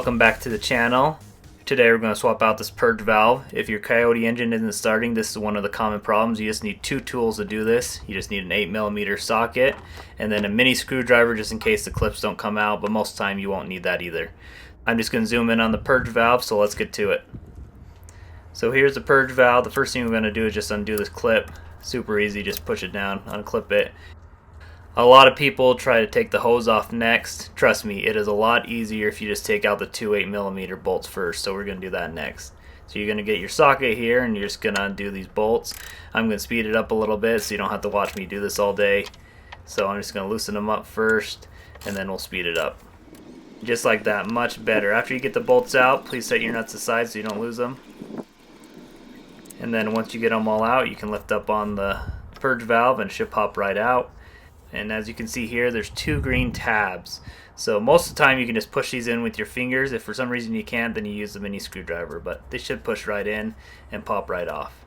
welcome back to the channel. Today we're going to swap out this purge valve. If your Coyote engine isn't starting, this is one of the common problems. You just need two tools to do this. You just need an 8mm socket and then a mini screwdriver just in case the clips don't come out, but most of the time you won't need that either. I'm just going to zoom in on the purge valve, so let's get to it. So here's the purge valve. The first thing we're going to do is just undo this clip. Super easy, just push it down, unclip it. A lot of people try to take the hose off next. Trust me, it is a lot easier if you just take out the two 8mm bolts first, so we're going to do that next. So you're going to get your socket here and you're just going to undo these bolts. I'm going to speed it up a little bit so you don't have to watch me do this all day. So I'm just going to loosen them up first and then we'll speed it up. Just like that, much better. After you get the bolts out, please set your nuts aside so you don't lose them. And then once you get them all out, you can lift up on the purge valve and it should pop right out. And as you can see here, there's two green tabs. So most of the time you can just push these in with your fingers. If for some reason you can't, then you use the mini screwdriver. But they should push right in and pop right off.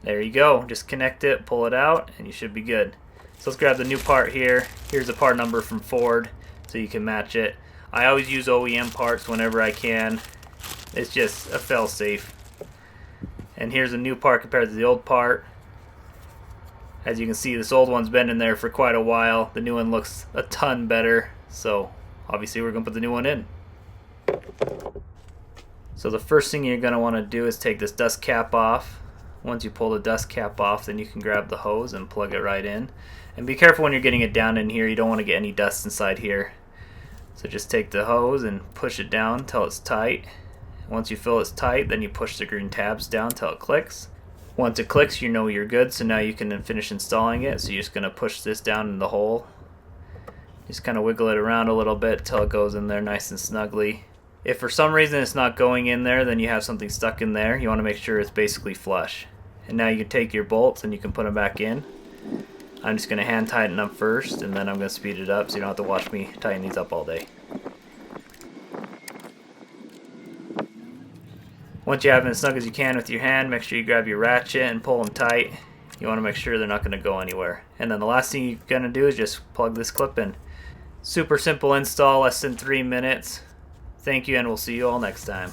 There you go. Just connect it, pull it out, and you should be good. So let's grab the new part here. Here's the part number from Ford so you can match it. I always use OEM parts whenever I can. It's just a fail-safe. And here's a new part compared to the old part. As you can see, this old one's been in there for quite a while. The new one looks a ton better, so obviously we're going to put the new one in. So the first thing you're going to want to do is take this dust cap off. Once you pull the dust cap off, then you can grab the hose and plug it right in. And be careful when you're getting it down in here. You don't want to get any dust inside here. So just take the hose and push it down until it's tight. Once you feel it's tight, then you push the green tabs down until it clicks. Once it clicks, you know you're good, so now you can finish installing it. So you're just going to push this down in the hole. Just kind of wiggle it around a little bit until it goes in there nice and snugly. If for some reason it's not going in there, then you have something stuck in there. You want to make sure it's basically flush. And now you can take your bolts and you can put them back in. I'm just going to hand tighten them first, and then I'm going to speed it up so you don't have to watch me tighten these up all day. Once you have them as snug as you can with your hand, make sure you grab your ratchet and pull them tight. You want to make sure they're not going to go anywhere. And then the last thing you're going to do is just plug this clip in. Super simple install, less than 3 minutes. Thank you, and we'll see you all next time.